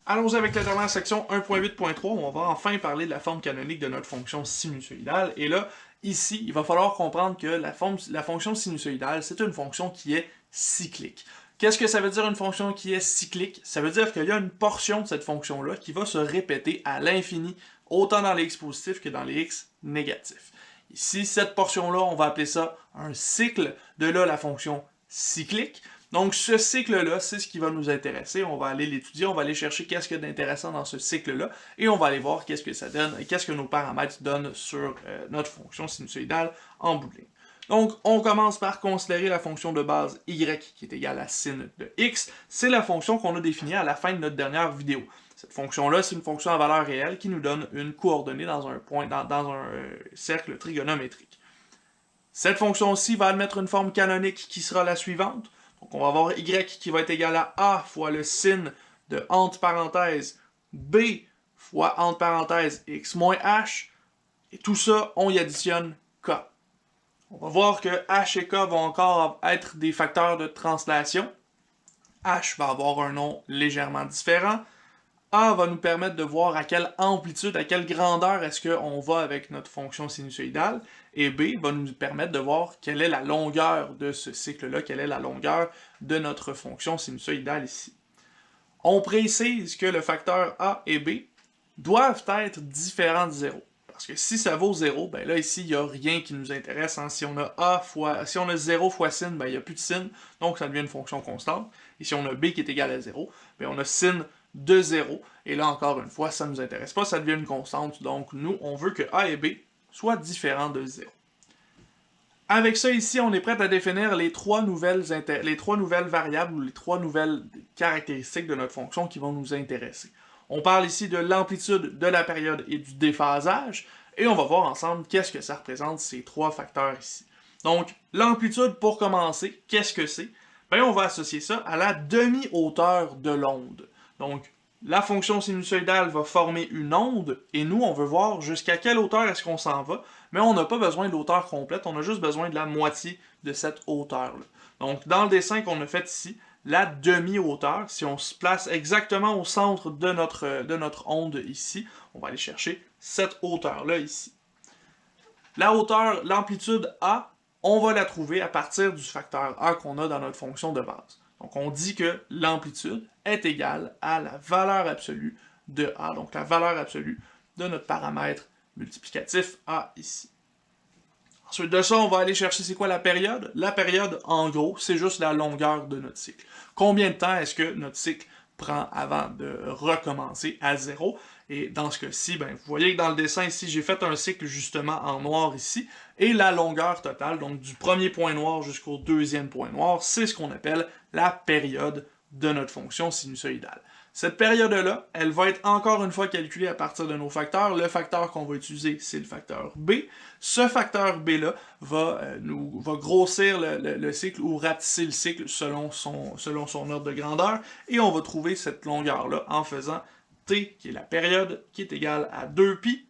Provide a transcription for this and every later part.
Allons avec la dernière section 1.8.3, où on va enfin parler de la forme canonique de notre fonction sinusoïdale. Et là, ici, il va falloir comprendre que la fonction sinusoïdale, c'est une fonction qui est cyclique. Qu'est-ce que ça veut dire une fonction qui est cyclique? Ça veut dire qu'il y a une portion de cette fonction-là qui va se répéter à l'infini, autant dans les x positifs que dans les x négatifs. Ici, cette portion-là, on va appeler ça un cycle, de là la fonction cyclique. Donc ce cycle-là, c'est ce qui va nous intéresser, on va aller l'étudier, on va aller chercher qu'est-ce qu'il y a d'intéressant dans ce cycle-là, et on va aller voir qu'est-ce que ça donne, et qu'est-ce que nos paramètres donnent sur notre fonction sinusoïdale en bout de ligne. Donc on commence par considérer la fonction de base y qui est égale à sin de x, c'est la fonction qu'on a définie à la fin de notre dernière vidéo. Cette fonction-là, c'est une fonction à valeur réelle qui nous donne une coordonnée dans un point, dans un cercle trigonométrique. Cette fonction-ci va admettre une forme canonique qui sera la suivante. Donc on va avoir y qui va être égal à a fois le sin de entre parenthèses b fois entre parenthèses x moins h, et tout ça, on y additionne k. On va voir que h et k vont encore être des facteurs de translation. H va avoir un nom légèrement différent. A va nous permettre de voir à quelle amplitude, à quelle grandeur est-ce qu'on va avec notre fonction sinusoïdale, et B va nous permettre de voir quelle est la longueur de ce cycle-là, quelle est la longueur de notre fonction sinusoïdale ici. On précise que le facteur A et B doivent être différents de 0. Parce que si ça vaut 0, ben là ici, il n'y a rien qui nous intéresse. Hein. Si on a 0 fois sin, ben il n'y a plus de sin, donc ça devient une fonction constante. Et si on a B qui est égal à 0, ben on a sin de 0, et là encore une fois, ça ne nous intéresse pas, ça devient une constante, donc nous, on veut que A et B soient différents de 0. Avec ça ici, on est prêt à définir les trois nouvelles variables, ou les trois nouvelles caractéristiques de notre fonction qui vont nous intéresser. On parle ici de l'amplitude, de la période et du déphasage, et on va voir ensemble qu'est-ce que ça représente ces trois facteurs ici. Donc, l'amplitude, pour commencer, qu'est-ce que c'est? Ben, on va associer ça à la demi-hauteur de l'onde. Donc, la fonction sinusoïdale va former une onde, et nous, on veut voir jusqu'à quelle hauteur est-ce qu'on s'en va, mais on n'a pas besoin de l'hauteur complète, on a juste besoin de la moitié de cette hauteur-là. Donc, dans le dessin qu'on a fait ici, la demi-hauteur, si on se place exactement au centre de notre onde ici, on va aller chercher cette hauteur-là ici. La hauteur, l'amplitude A, on va la trouver à partir du facteur A qu'on a dans notre fonction de base. Donc on dit que l'amplitude est égale à la valeur absolue de A, donc la valeur absolue de notre paramètre multiplicatif A ici. Ensuite de ça, on va aller chercher c'est quoi la période. La période, en gros, c'est juste la longueur de notre cycle. Combien de temps est-ce que notre cycle prend avant de recommencer à 0? Et dans ce cas-ci, ben, vous voyez que dans le dessin ici, j'ai fait un cycle justement en noir ici, et la longueur totale, donc du premier point noir jusqu'au deuxième point noir, c'est ce qu'on appelle la période de notre fonction sinusoïdale. Cette période-là, elle va être encore une fois calculée à partir de nos facteurs. Le facteur qu'on va utiliser, c'est le facteur B. Ce facteur B-là va grossir le cycle ou rapetisser le cycle selon son ordre de grandeur, et on va trouver cette longueur-là en faisant T, qui est la période, qui est égale à 2π,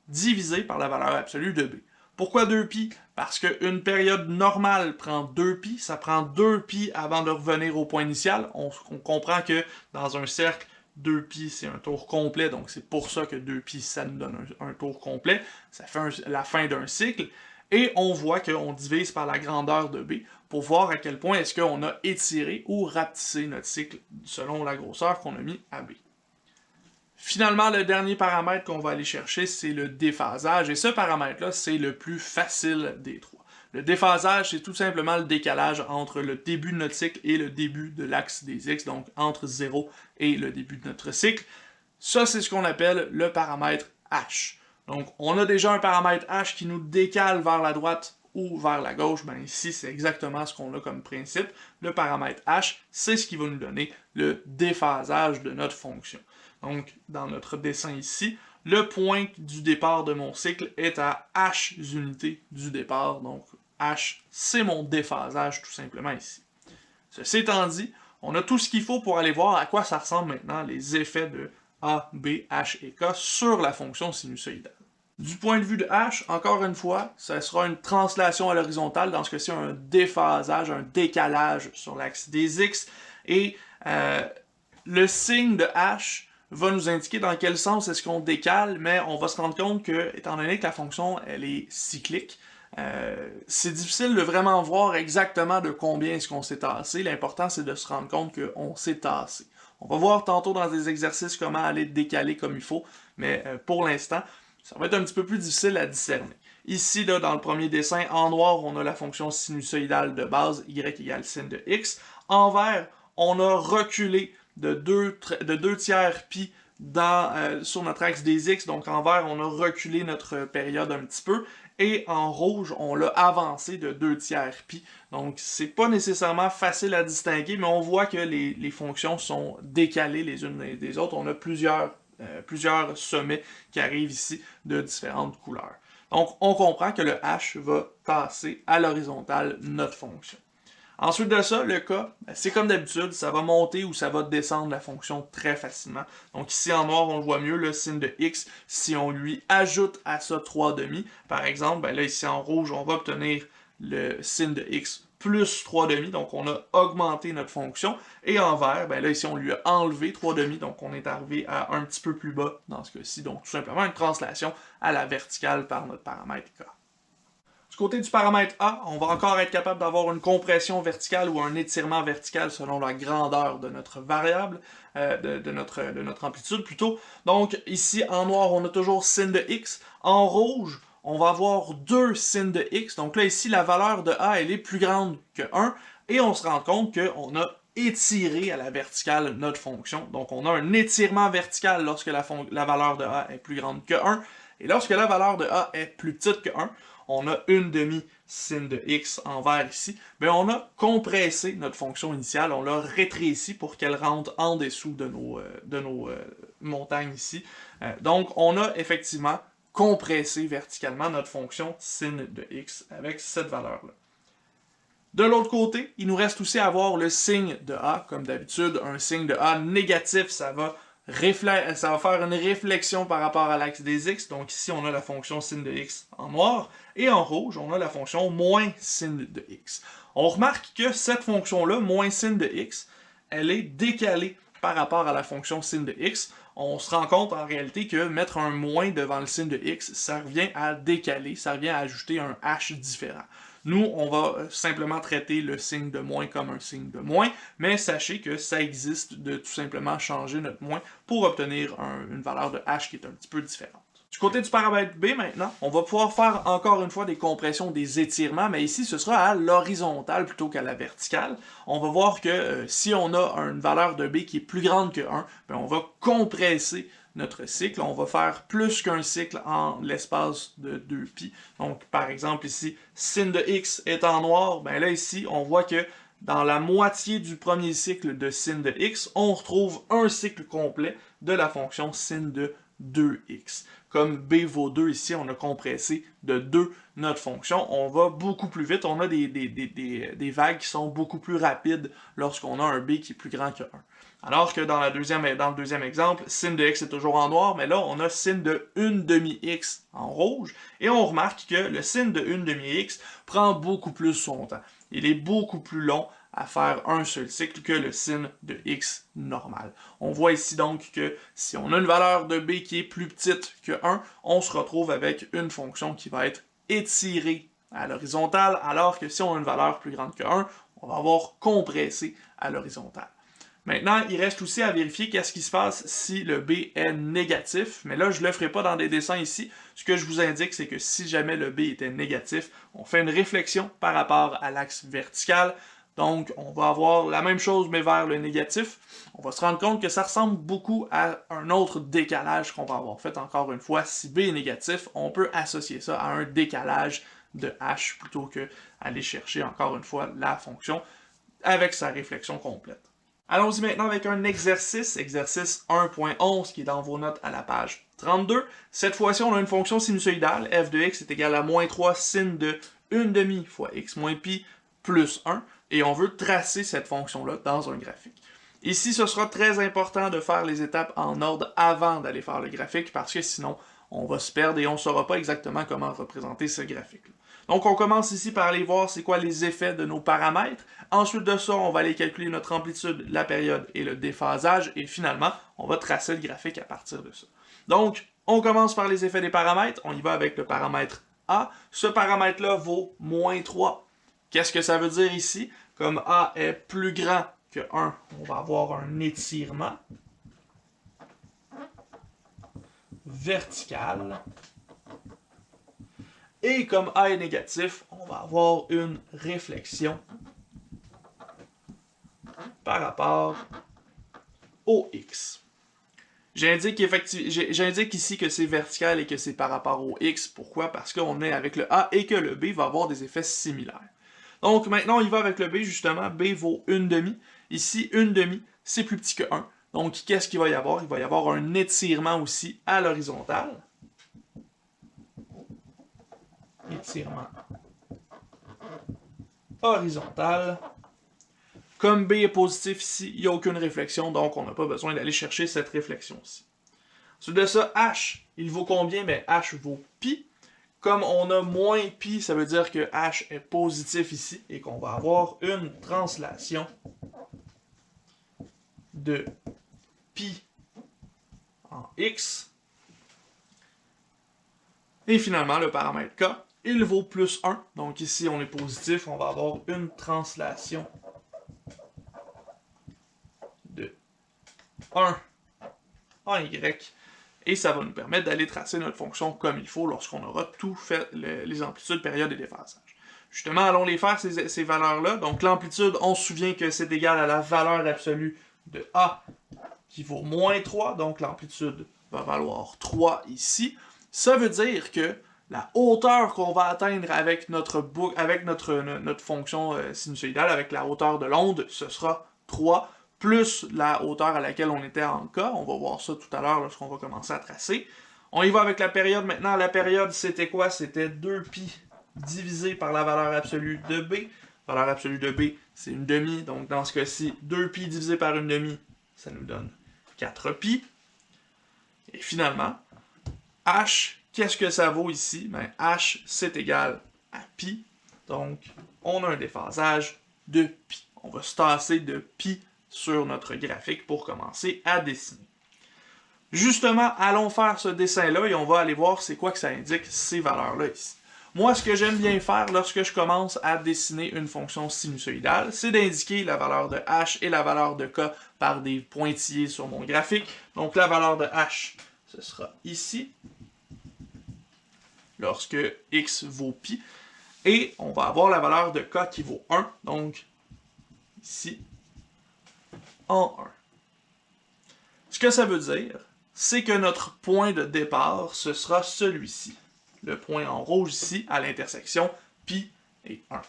divisé par la valeur absolue de B. Pourquoi 2π? Parce qu'une période normale prend 2π, ça prend 2π avant de revenir au point initial. On comprend que dans un cercle, 2π c'est un tour complet, donc c'est pour ça que 2π ça nous donne un tour complet. Ça fait la fin d'un cycle. Et on voit qu'on divise par la grandeur de B pour voir à quel point est-ce qu'on a étiré ou rapetissé notre cycle selon la grosseur qu'on a mis à B. Finalement, le dernier paramètre qu'on va aller chercher, c'est le déphasage, et ce paramètre-là, c'est le plus facile des trois. Le déphasage, c'est tout simplement le décalage entre le début de notre cycle et le début de l'axe des x, donc entre 0 et le début de notre cycle. Ça, c'est ce qu'on appelle le paramètre h. Donc, on a déjà un paramètre h qui nous décale vers la droite ou vers la gauche. Ben ici, c'est exactement ce qu'on a comme principe. Le paramètre h, c'est ce qui va nous donner le déphasage de notre fonction. Donc, dans notre dessin ici, le point du départ de mon cycle est à h unités du départ. Donc, h, c'est mon déphasage tout simplement ici. Ceci étant dit, on a tout ce qu'il faut pour aller voir à quoi ça ressemble maintenant les effets de A, B, H et K sur la fonction sinusoïdale. Du point de vue de H, encore une fois, ça sera une translation à l'horizontale, dans ce cas-ci un déphasage, un décalage sur l'axe des X, et le signe de H va nous indiquer dans quel sens est-ce qu'on décale, mais on va se rendre compte que, étant donné que la fonction elle est cyclique, c'est difficile de vraiment voir exactement de combien est-ce qu'on s'est tassé. L'important, c'est de se rendre compte qu'on s'est tassé. On va voir tantôt dans des exercices comment aller décaler comme il faut, mais pour l'instant, ça va être un petit peu plus difficile à discerner. Ici, là, dans le premier dessin, en noir, on a la fonction sinusoïdale de base, y égale sin de x. En vert, on a reculé de 2 tiers pi sur notre axe des x, donc en vert, on a reculé notre période un petit peu, et en rouge, on l'a avancé de 2 tiers pi. Donc, c'est pas nécessairement facile à distinguer, mais on voit que les fonctions sont décalées les unes des autres. On a plusieurs sommets qui arrivent ici de différentes couleurs. Donc, on comprend que le h va tasser à l'horizontale notre fonction. Ensuite de ça, le k, c'est comme d'habitude, ça va monter ou ça va descendre la fonction très facilement. Donc ici en noir, on le voit mieux, le sin de x, si on lui ajoute à ça 3/2, par exemple, ben là ici en rouge, on va obtenir le sin de x plus 3/2, donc on a augmenté notre fonction. Et en vert, ben là ici on lui a enlevé 3/2, donc on est arrivé à un petit peu plus bas dans ce cas-ci. Donc tout simplement une translation à la verticale par notre paramètre k. Du côté du paramètre A, on va encore être capable d'avoir une compression verticale ou un étirement vertical selon la grandeur de notre variable, de notre amplitude plutôt. Donc ici en noir, on a toujours sin de x. En rouge, on va avoir 2 sin de x. Donc là ici, la valeur de A elle est plus grande que 1 et on se rend compte qu'on a étiré à la verticale notre fonction. Donc on a un étirement vertical lorsque la valeur de A est plus grande que 1 et lorsque la valeur de A est plus petite que 1, on a 1/2 sin de x en vert ici, mais on a compressé notre fonction initiale, on l'a rétréci pour qu'elle rentre en dessous de nos montagnes ici. Donc on a effectivement compressé verticalement notre fonction sin de x avec cette valeur-là. De l'autre côté, il nous reste aussi à avoir le signe de A. Comme d'habitude, un signe de A négatif, ça va faire une réflexion par rapport à l'axe des x. Donc ici, on a la fonction sin de x en noir. Et en rouge, on a la fonction moins sin de x. On remarque que cette fonction-là, moins sin de x, elle est décalée par rapport à la fonction sin de x. On se rend compte en réalité que mettre un moins devant le sin de x, ça revient à décaler, ça revient à ajouter un h différent. Nous, on va simplement traiter le signe de moins comme un signe de moins, mais sachez que ça existe de tout simplement changer notre moins pour obtenir une valeur de h qui est un petit peu différente. Du côté du paramètre B maintenant, on va pouvoir faire encore une fois des compressions, des étirements, mais ici ce sera à l'horizontale plutôt qu'à la verticale. On va voir que si on a une valeur de B qui est plus grande que 1, ben on va compresser notre cycle, on va faire plus qu'un cycle en l'espace de 2π. Donc par exemple ici, sin de x est en noir, ben là ici on voit que dans la moitié du premier cycle de sin de x, on retrouve un cycle complet de la fonction sin de 2x. Comme b vaut 2 ici, on a compressé de 2 notre fonction. On va beaucoup plus vite, on a des vagues qui sont beaucoup plus rapides lorsqu'on a un b qui est plus grand que 1. Alors que dans le deuxième exemple, sin de x est toujours en noir, mais là on a sin de 1/2x en rouge, et on remarque que le sin de 1/2x prend beaucoup plus son temps. Il est beaucoup plus long à faire un seul cycle que le sin de x normal. On voit ici donc que si on a une valeur de b qui est plus petite que 1, on se retrouve avec une fonction qui va être étirée à l'horizontale, alors que si on a une valeur plus grande que 1, on va avoir compressé à l'horizontale. Maintenant, il reste aussi à vérifier qu'est-ce qui se passe si le b est négatif, mais là, je ne le ferai pas dans des dessins ici. Ce que je vous indique, c'est que si jamais le b était négatif, on fait une réflexion par rapport à l'axe vertical. Donc, on va avoir la même chose, mais vers le négatif. On va se rendre compte que ça ressemble beaucoup à un autre décalage qu'on va avoir fait. Encore une fois, si b est négatif, on peut associer ça à un décalage de h plutôt que aller chercher, encore une fois, la fonction avec sa réflexion complète. Allons-y maintenant avec un exercice 1.11 qui est dans vos notes à la page 32. Cette fois-ci, on a une fonction sinusoïdale, f de x est égal à moins 3 sin de 1/2 fois x moins pi plus 1, et on veut tracer cette fonction-là dans un graphique. Ici, ce sera très important de faire les étapes en ordre avant d'aller faire le graphique, parce que sinon, on va se perdre et on ne saura pas exactement comment représenter ce graphique-là. Donc on commence ici par aller voir c'est quoi les effets de nos paramètres. Ensuite de ça, on va aller calculer notre amplitude, la période et le déphasage. Et finalement, on va tracer le graphique à partir de ça. Donc, on commence par les effets des paramètres. On y va avec le paramètre A. Ce paramètre-là vaut moins 3. Qu'est-ce que ça veut dire ici? Comme A est plus grand que 1, on va avoir un étirement vertical. Et comme A est négatif, on va avoir une réflexion par rapport au X. J'indique ici que c'est vertical et que c'est par rapport au X. Pourquoi? Parce qu'on est avec le A et que le B va avoir des effets similaires. Donc maintenant, on y va avec le B, justement. B vaut 1/2. Ici, 1/2, c'est plus petit que 1. Donc, qu'est-ce qu'il va y avoir? Il va y avoir un étirement aussi à l'horizontale. Étirement horizontal. Comme B est positif ici, il n'y a aucune réflexion, donc on n'a pas besoin d'aller chercher cette réflexion-ci. Ensuite de ça, H, il vaut combien? Mais H vaut pi. Comme on a moins pi, ça veut dire que H est positif ici, et qu'on va avoir une translation de pi en X. Et finalement, le paramètre K, il vaut plus 1. Donc ici, on est positif, on va avoir une translation de 1 en Y. Et ça va nous permettre d'aller tracer notre fonction comme il faut lorsqu'on aura tout fait, les amplitudes, périodes et déphasage. Justement, allons les faire, ces valeurs-là. Donc l'amplitude, on se souvient que c'est égal à la valeur absolue de A qui vaut moins 3. Donc l'amplitude va valoir 3 ici. Ça veut dire que la hauteur qu'on va atteindre avec notre fonction sinusoïdale, avec la hauteur de l'onde, ce sera 3, plus la hauteur à laquelle on était en K. On va voir ça tout à l'heure lorsqu'on va commencer à tracer. On y va avec la période maintenant. La période, c'était quoi? C'était 2pi divisé par la valeur absolue de B. La valeur absolue de B, c'est 1/2. Donc dans ce cas-ci, 2pi divisé par 1/2, ça nous donne 4pi. Et finalement, H, qu'est-ce que ça vaut ici? Ben, H, c'est égal à pi. Donc, on a un déphasage de pi. On va se tasser de pi sur notre graphique pour commencer à dessiner. Justement, allons faire ce dessin-là et on va aller voir c'est quoi que ça indique ces valeurs-là ici. Moi, ce que j'aime bien faire lorsque je commence à dessiner une fonction sinusoïdale, c'est d'indiquer la valeur de h et la valeur de k par des pointillés sur mon graphique. Donc, la valeur de h, ce sera ici, lorsque x vaut pi. Et on va avoir la valeur de k qui vaut 1, donc ici, en 1. Ce que ça veut dire, c'est que notre point de départ, ce sera celui-ci. Le point en rouge ici, à l'intersection pi et 1.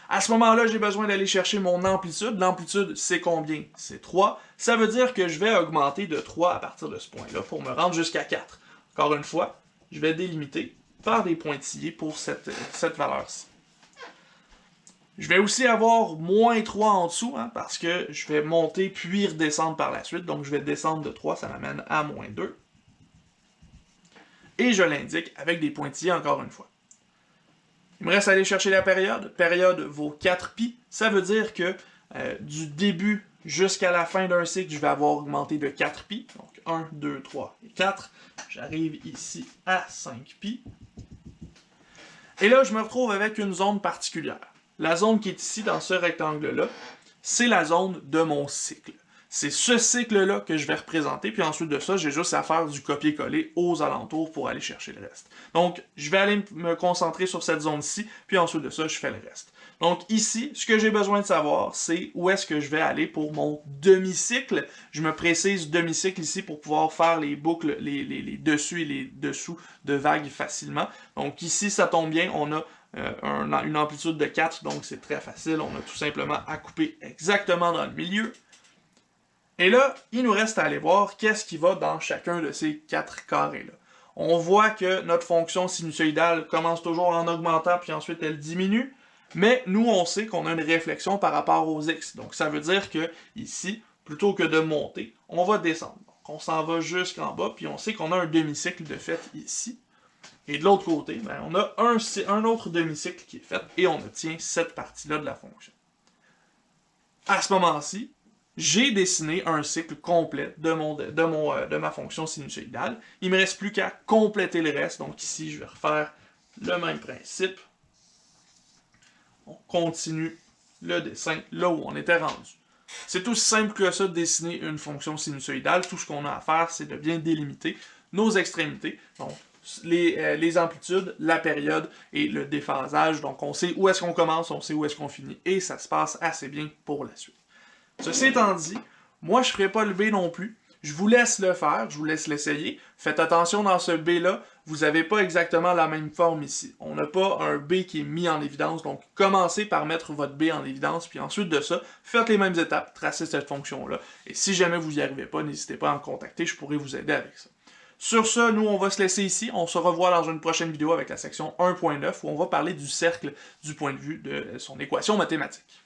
À ce moment-là, j'ai besoin d'aller chercher mon amplitude. L'amplitude, c'est combien? C'est 3. Ça veut dire que je vais augmenter de 3 à partir de ce point-là pour me rendre jusqu'à 4. Encore une fois, je vais délimiter par des pointillés pour cette valeur-ci. Je vais aussi avoir moins 3 en dessous, parce que je vais monter puis redescendre par la suite. Donc je vais descendre de 3, ça m'amène à moins 2. Et je l'indique avec des pointillés encore une fois. Il me reste à aller chercher la période. Période vaut 4pi. Ça veut dire que du début jusqu'à la fin d'un cycle, je vais avoir augmenté de 4pi. Donc 1, 2, 3 et 4. J'arrive ici à 5pi. Et là, je me retrouve avec une zone particulière. La zone qui est ici, dans ce rectangle-là, c'est la zone de mon cycle. C'est ce cycle-là que je vais représenter, puis ensuite de ça, j'ai juste à faire du copier-coller aux alentours pour aller chercher le reste. Donc, je vais aller me concentrer sur cette zone-ci, puis ensuite de ça, je fais le reste. Donc ici, ce que j'ai besoin de savoir, c'est où est-ce que je vais aller pour mon demi-cycle. Je me précise demi-cycle ici pour pouvoir faire les boucles, les dessus et les dessous de vagues facilement. Donc ici, ça tombe bien, on a une amplitude de 4, donc c'est très facile. On a tout simplement à couper exactement dans le milieu. Et là, il nous reste à aller voir qu'est-ce qui va dans chacun de ces 4 carrés-là. On voit que notre fonction sinusoïdale commence toujours en augmentant, puis ensuite elle diminue. Mais nous, on sait qu'on a une réflexion par rapport aux x. Donc ça veut dire que ici, plutôt que de monter, on va descendre. Donc on s'en va jusqu'en bas, puis on sait qu'on a un demi-cycle de fait ici. Et de l'autre côté, ben, on a un autre demi-cycle qui est fait et on obtient cette partie-là de la fonction. À ce moment-ci, j'ai dessiné un cycle complet de ma fonction sinusoïdale. Il ne me reste plus qu'à compléter le reste. Donc ici, je vais refaire le même principe. On continue le dessin là où on était rendu. C'est aussi simple que ça de dessiner une fonction sinusoïdale. Tout ce qu'on a à faire, c'est de bien délimiter nos extrémités. Donc, les amplitudes, la période et le déphasage. Donc, on sait où est-ce qu'on commence, on sait où est-ce qu'on finit. Et ça se passe assez bien pour la suite. Ceci étant dit, moi, je ne ferai pas le B non plus. Je vous laisse le faire, je vous laisse l'essayer. Faites attention dans ce B-là, vous n'avez pas exactement la même forme ici. On n'a pas un B qui est mis en évidence, donc commencez par mettre votre B en évidence, puis ensuite de ça, faites les mêmes étapes, tracez cette fonction-là. Et si jamais vous n'y arrivez pas, n'hésitez pas à me contacter, je pourrai vous aider avec ça. Sur ce, nous, on va se laisser ici. On se revoit dans une prochaine vidéo avec la section 1.9 où on va parler du cercle du point de vue de son équation mathématique.